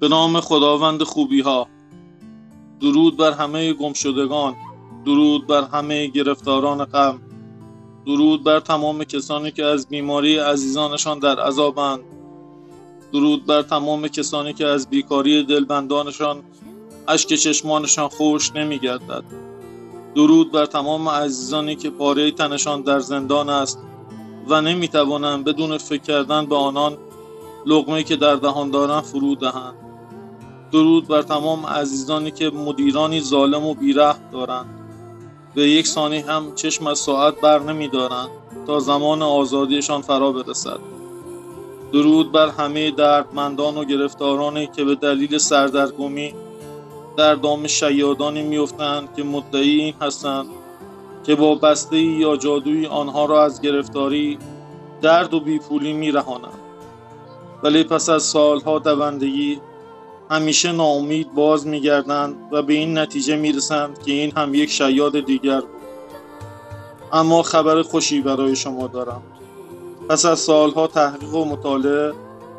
به نام خداوند خوبی ها. درود بر همه گمشدگان، درود بر همه گرفتاران غم، درود بر تمام کسانی که از بیماری عزیزانشان در عذابند، درود بر تمام کسانی که از بیکاری دلبندانشان اشک چشمانشان خشک نمی‌گردد، درود بر تمام عزیزانی که پاره تنشان در زندان است و نمی‌توانند بدون فکر کردن به آنان لقمه‌ای که در دهان دارند فرو دهند، درود بر تمام عزیزانی که مدیرانی ظالم و بی‌رحم دارند، به یک ثانیه هم چشم از ساعت بر نمی‌دارند تا زمان آزادیشان فرا برسد. درود بر همه دردمندان و گرفتارانی که به دلیل سردرگمی در دام شیادانی می‌افتند که مدعی این هستند که با بسته‌ای یا جادویی آنها را از گرفتاری، درد و بیپولی می‌رهانند، ولی پس از سالها دوندگی همیشه ناامید باز می‌گردند و به این نتیجه می‌رسند که این هم یک شیاد دیگر بود. اما خبر خوشی برای شما دارم. پس از سالها تحقیق و مطالعه،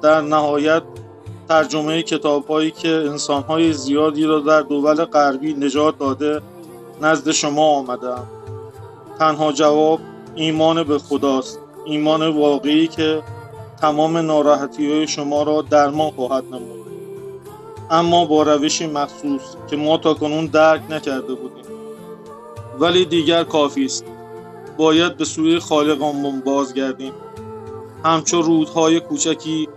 در نهایت ترجمه کتاب‌هایی که انسان‌های زیادی را در دول غربی نجات داده نزد شما آمدم. تنها جواب ایمان به خداست، ایمان واقعی که تمام ناراحتی‌های شما را درمان خواهد نمود، اما با روشی مخصوص که ما تاکنون درک نکرده بودیم. ولی دیگر کافی است. باید به سوی خالقمان بازگردیم، همچون رودهای کوچکی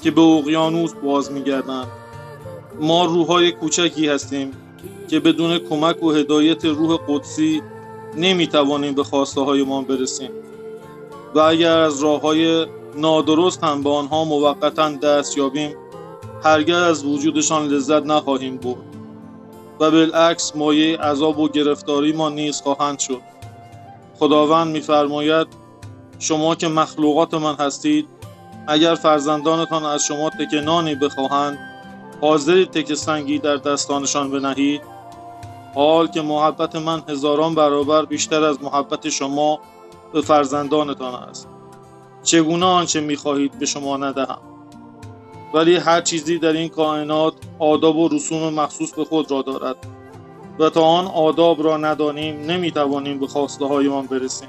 که به اقیانوس باز می‌گردند. ما روح‌های کوچکی هستیم که بدون کمک و هدایت روح قدسی نمی‌توانیم به خواسته‌هایمان برسیم و اگر از راه‌های نادرست هم به آنها موقتاً دست یابیم، هرگز از وجودشان لذت نخواهیم برد و بالعکس مایه عذاب و گرفتاری ما نیز خواهند شد. خداوند می‌فرماید شما که مخلوقات من هستید، اگر فرزندانتان از شما تکه نانی بخواهند، حاضرید تکه سنگی در دستانشان بنهید؟ حال که محبت من هزاران برابر بیشتر از محبت شما به فرزندانتان است. چگونه آنچه می‌خواهید به شما ندهم؟ ولی هر چیزی در این کائنات آداب و رسوم مخصوص به خود را دارد و تا آن آداب را ندانیم نمی‌توانیم به خواسته هایمان برسیم.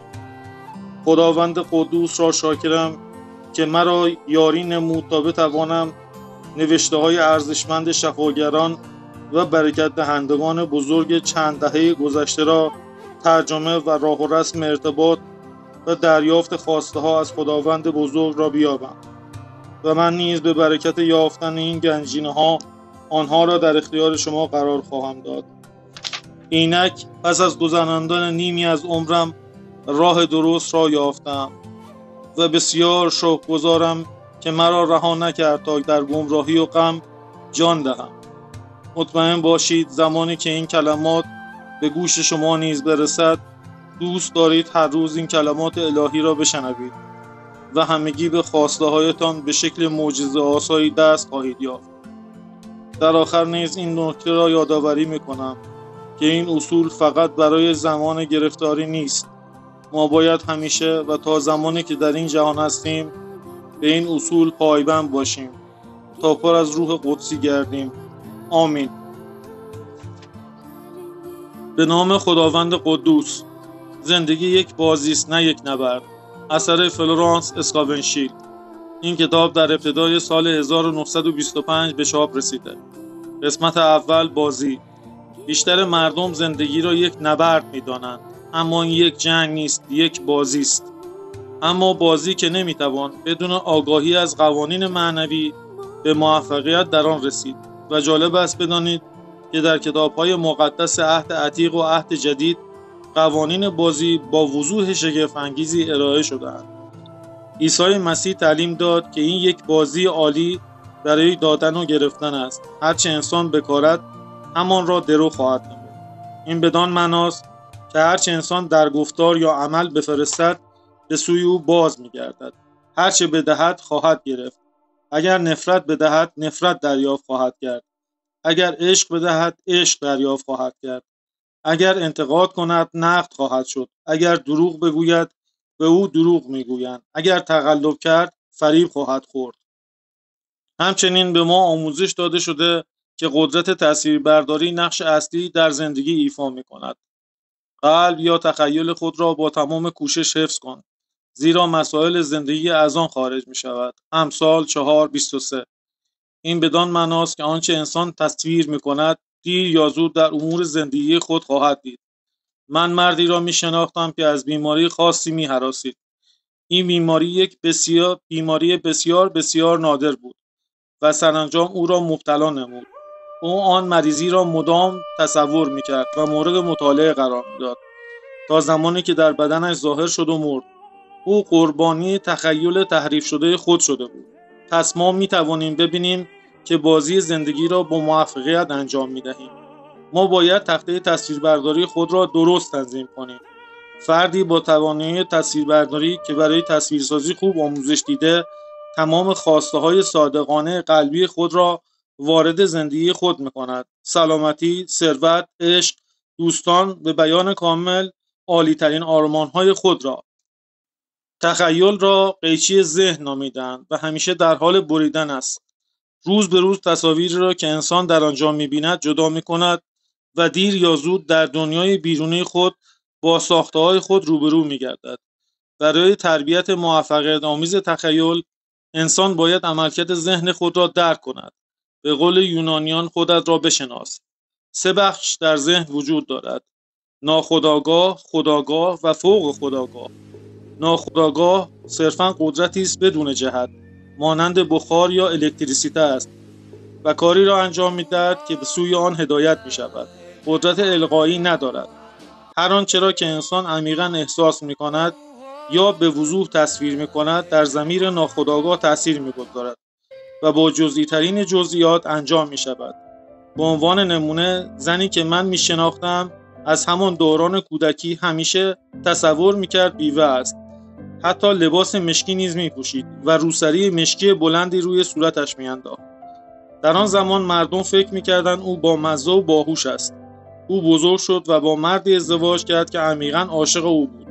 خداوند قدوس را شاکرم که مرا یاری نمود تا بتوانم نوشته های ارزشمند شفاگران و برکت دهندگان بزرگ چند دهه گذشته را ترجمه و راه و رسم ارتباط و دریافت خواسته ها از خداوند بزرگ را بیابم و من نیز به برکت یافتن این گنجینه ها آنها را در اختیار شما قرار خواهم داد. اینک پس از گذراندن نیمی از عمرم راه درست را یافتم و بسیار شکرگزارم که مرا رها نکرد تا در گمراهی و غم جان دهم. مطمئن باشید زمانی که این کلمات به گوش شما نیز برسد، دوست دارید هر روز این کلمات الهی را بشنوید و همگی به خواسته هایتان به شکل معجزه آسایی دست خواهید یافت. در آخر نیز این نکته را یادآوری می‌کنم که این اصول فقط برای زمان گرفتاری نیست. ما باید همیشه و تا زمانی که در این جهان هستیم به این اصول پایبند باشیم تا پر از روح قدسی گردیم. آمین. به نام خداوند قدوس. زندگی یک بازی است نه یک نبرد. اثر فلورانس اسکاونشیل. این کتاب در ابتدای سال 1925 به چاپ رسیده. قسمت اول بازی. بیشتر مردم زندگی را یک نبرد می‌دانند، اما این یک جنگ نیست، یک بازی است. اما بازی که نمی‌توان بدون آگاهی از قوانین معنوی به موفقیت در آن رسید. و جالب است بدانید که در کتاب‌های مقدس عهد عتیق و عهد جدید قوانین بازی با وضوح شگفت‌انگیزی ارائه شده‌اند. عیسی مسیح تعلیم داد که این یک بازی عالی برای دادن و گرفتن است. هرچه انسان بکارد همان را درو خواهد نمود. این بدان معناست که هرچه انسان در گفتار یا عمل بفرستد به سوی او باز می‌گردد. هرچه بدهد خواهد گرفت. اگر نفرت بدهد نفرت دریافت خواهد کرد. اگر عشق بدهد عشق دریافت خواهد کرد. اگر انتقاد کند نقد خواهد شد. اگر دروغ بگوید به او دروغ میگویند. اگر تقلب کرد فریب خواهد خورد. همچنین به ما آموزش داده شده که قدرت تصویربرداری نقش اصلی در زندگی ایفا می‌کند. قلب یا تخیل خود را با تمام کوشش حفظ کن، زیرا مسائل زندگی از آن خارج می‌شود. امثال 4:23. این بدان معناست که آنچه انسان تصویر می‌کند دیر یا زود در امور زندگی خود خواهد دید. من مردی را می‌شناختم که از بیماری خاصی می‌هراسید. این بیماری یک بیماری بسیار بسیار نادر بود و سرانجام او را مبتلا نمود. او آن مریضی را مدام تصور می‌کرد و مورد مطالعه قرار می‌داد تا زمانی که در بدنش ظاهر شد و مرد. او قربانی تخیل تحریف شده خود شده بود. پس ما می‌توانیم ببینیم که بازی زندگی را با موفقیت انجام می‌دهیم. ما باید تخته تصویربرداری خود را درست تنظیم کنیم. فردی با توانایی تصویربرداری که برای تصویرسازی خوب آموزش دیده، تمام خواسته‌های صادقانه قلبی خود را وارد زندگی خود می‌کند. سلامتی، ثروت، عشق، دوستان، به بیان کامل عالی‌ترین آرمان‌های خود را. تخیل را قیچی ذهن نامیده‌اند و همیشه در حال بریدن است. روز به روز تصاویری را که انسان در آنجا می‌بیند جدا می‌کند و دیر یا زود در دنیای بیرونی خود با ساخته‌های خود روبرو می‌گردد. برای تربیت موفقیت‌آمیز تخیل، انسان باید عملکرد ذهن خود را درک کند. به قول یونانیان خودت را بشناس. 3 بخش در ذهن وجود دارد: ناخودآگاه، خودآگاه و فوق خودآگاه. ناخودآگاه صرفاً قدرتی است بدون جهت، مانند بخار یا الکتریسیته است و کاری را انجام می‌دهد که به سوی آن هدایت می‌شود. قدرت القایی ندارد. هر آنچه را که انسان عمیقاً احساس می‌کند یا به وضوح تصویر می‌کند در ضمیر ناخودآگاه تأثیر می‌گذارد و با جزئی‌ترین جزئیات انجام می‌شود. به عنوان نمونه، زنی که من می‌شناختم از همان دوران کودکی همیشه تصور می‌کرد بیوه است. حتی لباس مشکی نیز می‌پوشید و روسری مشکی بلندی روی صورتش می‌انداخت. در آن زمان مردم فکر می‌کردند او بامزه و باهوش است. او بزرگ شد و با مردی ازدواج کرد که عمیقاً عاشق او بود.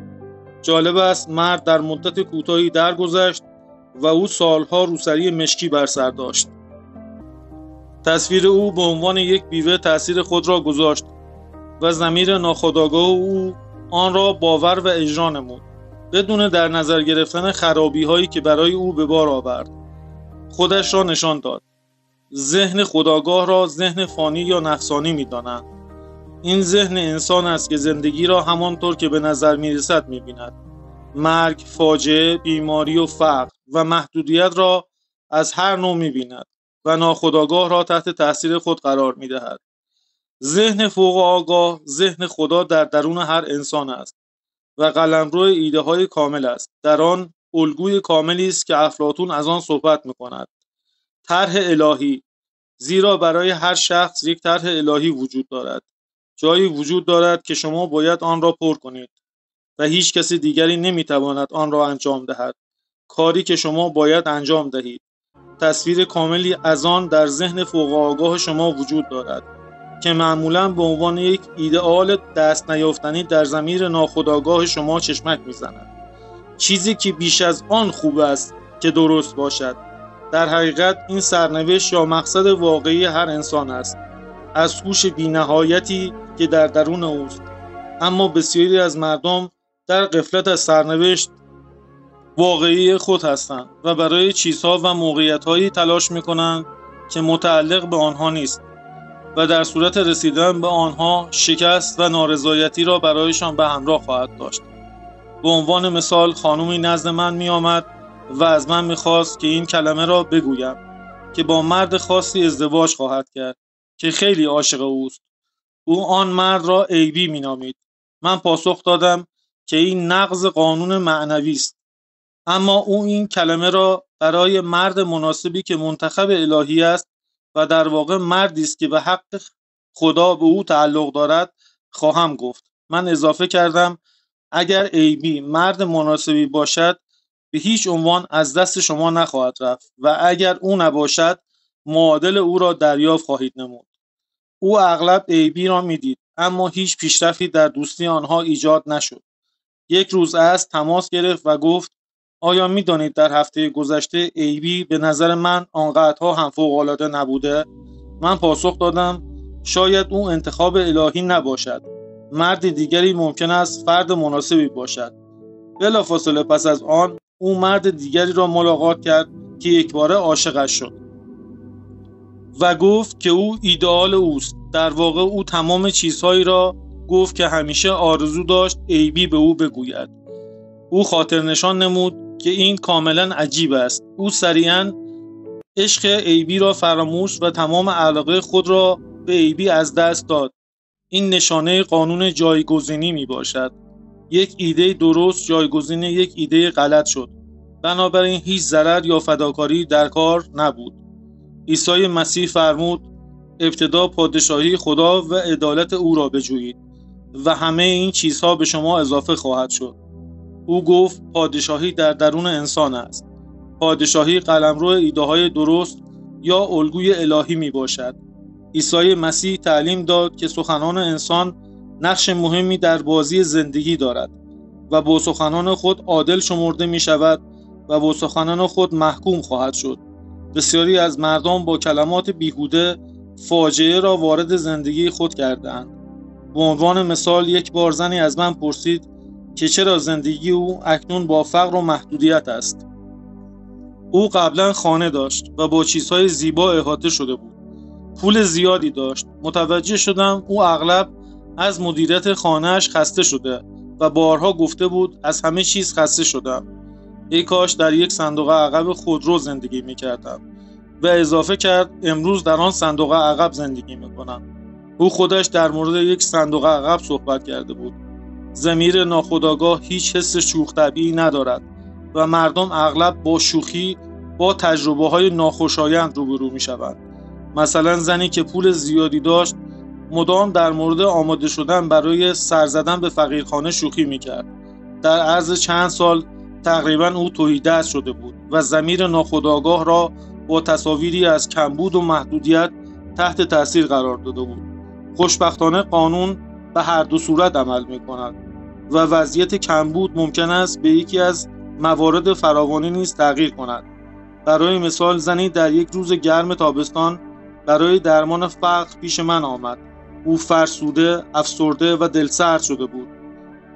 جالب است مرد در مدت کوتاهی درگذشت و او سالها روسری مشکی بر سر داشت. تصویر او به عنوان یک بیوه تأثیر خود را گذاشت و ضمیر ناخودآگاه او آن را باور و اجرا نمود، بدون در نظر گرفتن خرابی‌هایی که برای او به بار آورد. خودش را نشان داد. ذهن خودآگاه را ذهن فانی یا نفسانی می‌دانند. این ذهن انسان است که زندگی را همانطور که به نظر می‌رسد می‌بیند. مرگ، فاجعه، بیماری و فقر و محدودیت را از هر نوع می‌بیند و ناخودآگاه را تحت تأثیر خود قرار می‌دهد. ذهن فوق آگاه، ذهن خدا در درون هر انسان است و قلمرو ایده‌های کامل است. در آن الگوی کاملی است که افلاطون از آن صحبت می‌کند. طرح الهی، زیرا برای هر شخص یک طرح الهی وجود دارد. جایی وجود دارد که شما باید آن را پر کنید و هیچ کسی دیگری نمی‌تواند آن را انجام دهد. کاری که شما باید انجام دهید. تصویر کاملی از آن در ذهن فوق آگاه شما وجود دارد که معمولاً به عنوان یک ایدئال دست نیافتنی در ضمیر ناخودآگاه شما چشمک می‌زند. چیزی که بیش از آن خوب است که درست باشد. در حقیقت این سرنوشت یا مقصد واقعی هر انسان است، از هوش بی‌نهایتی که در درون اوست. اما بسیاری از مردم در غفلت از سرنوشت واقعی خود هستند و برای چیزها و موقعیت‌هایی تلاش می‌کنند که متعلق به آنها نیست و در صورت رسیدن به آنها شکست و نارضایتی را برایشان به همراه خواهد داشت. به عنوان مثال خانومی نزد من می‌آمد و از من می‌خواست که این کلمه را بگویم که با مرد خاصی ازدواج خواهد کرد که خیلی عاشق اوست. او آن مرد را عیبی می‌نامید. من پاسخ دادم که این نقض قانون معنوی است. اما او این کلمه را برای مرد مناسبی که منتخب الهی است و در واقع مردی است که به حق خدا به او تعلق دارد خواهم گفت. من اضافه کردم اگر عیبی مرد مناسبی باشد به هیچ عنوان از دست شما نخواهد رفت و اگر او نباشد معادل او را دریافت خواهید نمود. او اغلب عیبی را میدید اما هیچ پیشرفتی در دوستی آنها ایجاد نشد. یک روز اسب تماس گرفت و گفت آیا می‌دانید در هفته گذشته ایبی به نظر من آنقدرها هم فوق‌العاده نبوده؟ من پاسخ دادم شاید او انتخاب الهی نباشد. مرد دیگری ممکن است فرد مناسبی باشد. بلافاصله پس از آن او مرد دیگری را ملاقات کرد که یکباره عاشقش شد و گفت که او ایدئال اوست. در واقع او تمام چیزهایی را گفت که همیشه آرزو داشت ایبی به او بگوید. او خاطر نشان نمود که این کاملا عجیب است. او سریعا عشق ایبی را فراموش و تمام علاقه خود را به ایبی از دست داد. این نشانه قانون جایگزینی می باشد. یک ایده درست جایگزین یک ایده غلط شد. بنابراین هیچ ضرر یا فداکاری در کار نبود. عیسی مسیح فرمود ابتدا پادشاهی خدا و عدالت او را بجویید و همه این چیزها به شما اضافه خواهد شد. او گفت پادشاهی در درون انسان است. پادشاهی قلمرو ایده‌های درست یا الگوی الهی می باشد. عیسی مسیح تعلیم داد که سخنان انسان نقش مهمی در بازی زندگی دارد و با سخنان خود عادل شمرده می شود و با سخنان خود محکوم خواهد شد. بسیاری از مردم با کلمات بیهوده فاجعه را وارد زندگی خود کردند. به عنوان مثال یک بار زنی از من پرسید که چرا زندگی او اکنون با فقر و محدودیت است. او قبلا خانه داشت و با چیزهای زیبا احاطه شده بود. پول زیادی داشت. متوجه شدم او اغلب از مدیریت خانه‌اش خسته شده و بارها گفته بود از همه چیز خسته شدم. ای کاش در یک صندوق عقب خودرو زندگی می‌کردم. و اضافه کرد امروز در آن صندوق عقب زندگی می‌کنم. او خودش در مورد یک صندوق عقب صحبت کرده بود. ضمیر ناخودآگاه هیچ حس شوخ طبعی ندارد و مردم اغلب با شوخی با تجربه‌های ناخوشایند روبرو می‌شوند. مثلا زنی که پول زیادی داشت مدام در مورد آماده شدن برای سر زدن به فقیرخانه شوخی می‌کرد. در عرض چند سال تقریباً او تهیدست شده بود و ضمیر ناخودآگاه را با تصاویری از کمبود و محدودیت تحت تاثیر قرار داده بود. خوشبختانه قانون به هر دو صورت عمل می‌کند و وضعیت کمبود ممکن است به یکی از موارد فراوانی نیز تغییر کند. برای مثال زنی در یک روز گرم تابستان برای درمان فقر پیش من آمد. او فرسوده، افسرده و دلسرد شده بود.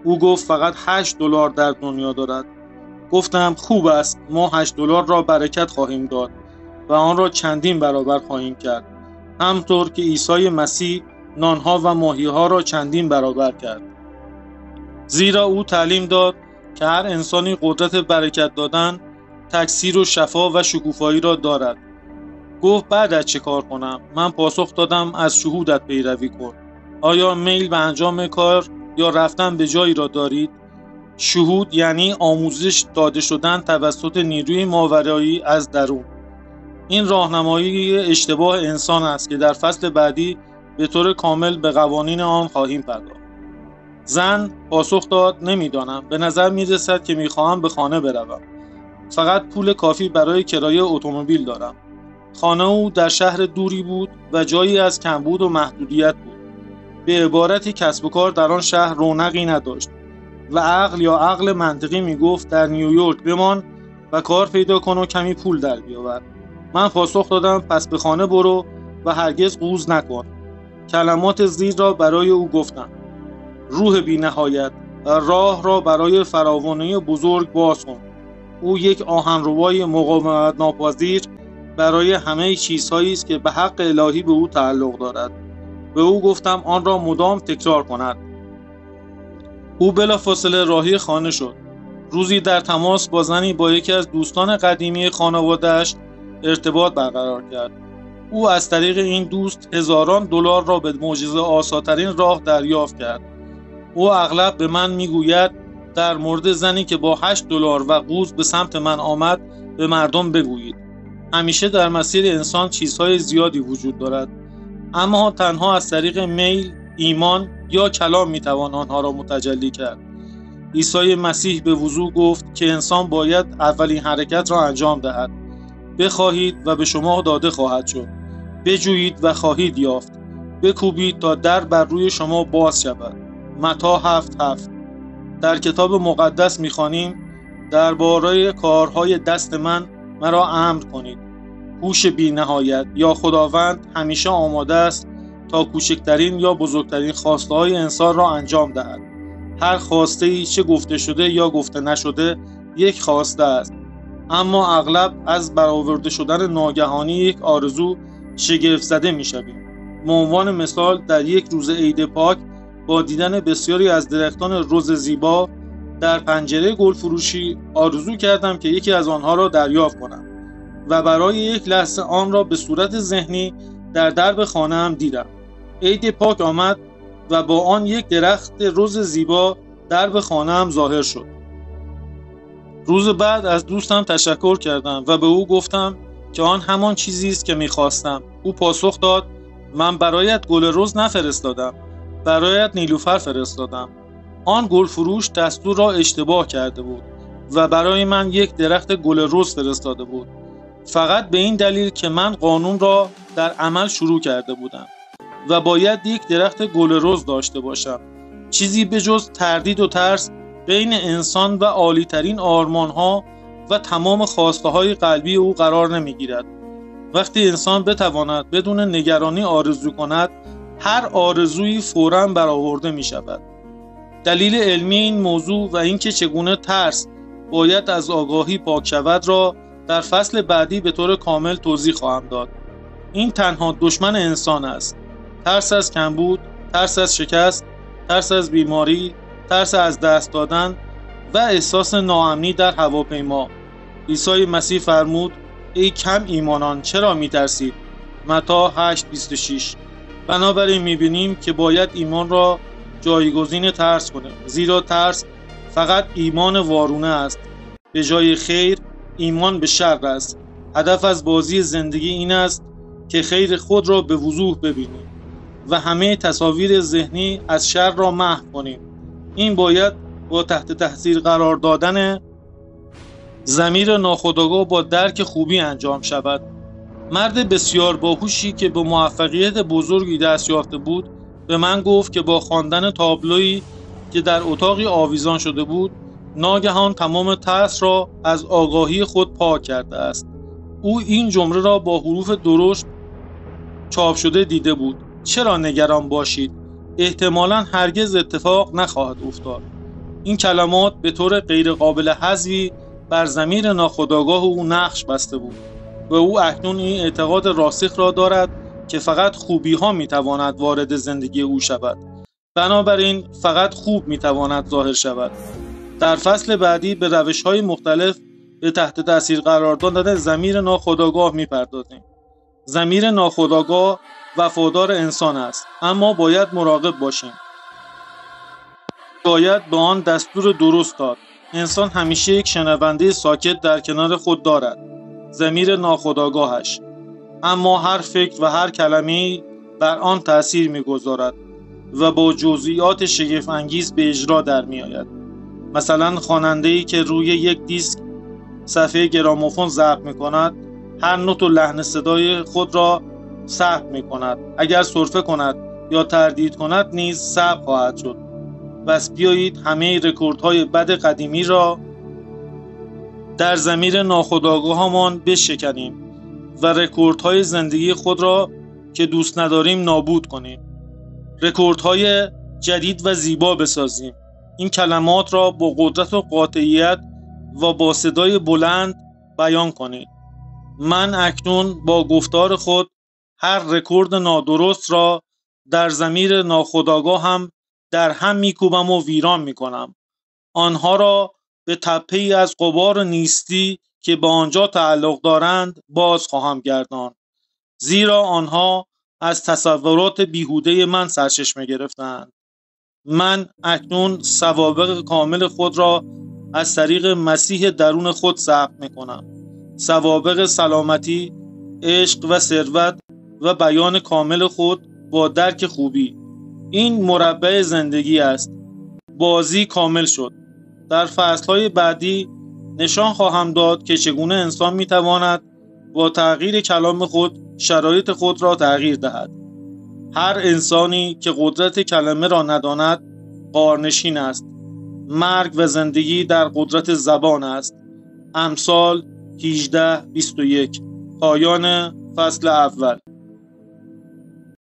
او گفت فقط $8 در دنیا دارد. گفتم خوب است، ما $8 را برکت خواهیم داد و آن را چندین برابر خواهیم کرد. همطور که عیسی مسیح نانها و ماهیها را چندین برابر کرد. زیرا او تعلیم داد که هر انسانی قدرت برکت دادن، تکثیر و شفا و شکوفایی را دارد. گفت بعد از چه کار کنم؟ من پاسخ دادم از شهودت پیروی کن. آیا میل به انجام کار یا رفتن به جایی را دارید؟ شهود یعنی آموزش داده شدن توسط نیروی ماورایی از درون. این راهنمایی اشتباه انسان است که در فصل بعدی به طور کامل به قوانین آن خواهیم پرداخت. زن پاسخ داد نمیدانم. به نظر میرسد که میخواهم به خانه بروم. فقط پول کافی برای کرایه اتومبیل دارم. خانه او در شهر دوری بود و جایی از کمبود و محدودیت بود. به عبارتی کسب و کار در آن شهر رونقی نداشت و عقل منطقی میگفت در نیویورک بمان و کار پیدا کن و کمی پول در بیاور. من پاسخ دادم پس به خانه برو و هرگز قوز نکن. کلمات زیر را برای او گفتم. روح بی نهایت، راه را برای فراوانی بزرگ باز کن. او یک آهنربای مقاومت ناپذیر برای همه چیزهایی است که به حق الهی به او تعلق دارد. به او گفتم آن را مدام تکرار کند. او بلافاصله راهی خانه شد. روزی در تماس با زنی با یکی از دوستان قدیمی خانواده‌اش ارتباط برقرار کرد. او از طریق این دوست هزاران دلار را به معجزه آساترین راه دریافت کرد. او اغلب به من میگوید در مورد زنی که با $8 و قوز به سمت من آمد به مردم بگویید. همیشه در مسیر انسان چیزهای زیادی وجود دارد، اما تنها از طریق میل، ایمان یا کلام میتوان آنها را متجلی کرد. عیسی مسیح به وضوح گفت که انسان باید اولین حرکت را انجام دهد. بخواهید و به شما داده خواهد شد. بجویید و خواهید یافت. بکوبید تا در بر روی شما باز شود. متی 7:7. در کتاب مقدس می‌خوانیم درباره کارهای دست من مرا امر کنید. هوش بی نهایت یا خداوند همیشه آماده است تا کوچکترین یا بزرگترین خواسته های انسان را انجام دهد. هر خواسته ای چه گفته شده یا گفته نشده یک خواسته است، اما اغلب از برآورده شدن ناگهانی یک آرزو شگفت زده می شویم. به عنوان مثال در یک روز عید پاک با دیدن بسیاری از درختان رز زیبا در پنجره گل فروشی آرزو کردم که یکی از آنها را دریافت کنم و برای یک لحظه آن را به صورت ذهنی در درب خانه‌ام دیدم. عید پاک آمد و با آن یک درخت رز زیبا درب خانه‌ام ظاهر شد. روز بعد از دوستم تشکر کردم و به او گفتم که آن همان چیزی است که می‌خواستم. او پاسخ داد: من برایت گل رز نفرستادم، برایت نیلوفر فرستادم. آن گل فروش دستور را اشتباه کرده بود و برای من یک درخت گل رز فرستاده بود، فقط به این دلیل که من قانون را در عمل شروع کرده بودم و باید یک درخت گل رز داشته باشم. چیزی به جز تردید و ترس بین انسان و عالی‌ترین آرمان‌ها و تمام خواسته‌های قلبی او قرار نمی‌گیرد. وقتی انسان بتواند بدون نگرانی آرزو کند، هر آرزویی فوراً برآورده می‌شود. دلیل علمی این موضوع و اینکه چگونه ترس باید از آگاهی پاک شود را در فصل بعدی به طور کامل توضیح خواهم داد. این تنها دشمن انسان است. ترس از کمبود، ترس از شکست، ترس از بیماری، ترس از دست دادن و احساس ناامنی در هواپیما. عیسی مسیح فرمود: ای کم ایمانان، چرا می‌ترسید؟ متی 8:26. بنابراین می‌بینیم که باید ایمان را جایگزین ترس کنیم، زیرا ترس فقط ایمان وارونه است. به جای خیر، ایمان به شر است. هدف از بازی زندگی این است که خیر خود را به وضوح ببینیم و همه تصاویر ذهنی از شر را محو کنیم. این باید با تحت تاثیر قرار دادن ضمیر ناخودآگاه با درک خوبی انجام شود. مرد بسیار باهوشی که به موفقیت بزرگی دست یافته بود به من گفت که با خواندن تابلویی که در اتاقی آویزان شده بود، ناگهان تمام ترس را از آگاهی خود پاک کرده است. او این جمله را با حروف درشت چاپ شده دیده بود: چرا نگران باشید؟ احتمالاً هرگز اتفاق نخواهد افتاد. این کلمات به طور غیر قابل حذفی بر ضمیر ناخودآگاه او نقش بسته بود و او اکنون این اعتقاد راسخ را دارد که فقط خوبی ها می تواند وارد زندگی او شود. بنابراین فقط خوب می تواند ظاهر شود. در فصل بعدی به روش های مختلف به تحت تاثیر قرار دادن ضمیر ناخودآگاه می پردازیم. ضمیر ناخودآگاه وفادار انسان است، اما باید مراقب باشیم. باید به آن دستور درست داد. انسان همیشه یک شنونده ساکت در کنار خود دارد، ضمیر ناخودآگاهش، اما هر فکر و هر کلمه‌ای بر آن تأثیر می‌گذارد و با جزئیات شگفت انگیز به اجرا در می‌آید. مثلا خواننده‌ای که روی یک دیسک صفحه گراموفون ضبط می‌کند، هر نوت و لحن صدای خود را ثبت می‌کند. اگر سرفه کند یا تردید کند نیز ثبت خواهد شد. بس بیایید همه رکوردهای بد قدیمی را در ضمیر ناخودآگاهمان بشکنیم و رکوردهای زندگی خود را که دوست نداریم نابود کنیم. رکوردهای جدید و زیبا بسازیم. این کلمات را با قدرت و قاطعیت و با صدای بلند بیان کنید. من اکنون با گفتار خود هر رکورد نادرست را در ضمیر ناخودآگاهم در هم میکوبم و ویران میکنم. آنها را به تپه‌ای از غبار نیستی که به آنجا تعلق دارند باز خواهم گرداند، زیرا آنها از تصورات بیهوده من سرچشمه گرفتند. من اکنون سوابق کامل خود را از طریق مسیح درون خود ثبت میکنم. سوابق سلامتی، عشق و ثروت و بیان کامل خود با درک خوبی. این مربع زندگی است. بازی کامل شد. در فصلهای بعدی نشان خواهم داد که چگونه انسان میتواند با تغییر کلام خود شرایط خود را تغییر دهد. هر انسانی که قدرت کلمه را نداند غارنشین است. مرگ و زندگی در قدرت زبان است. امثال 18-21. پایان فصل اول.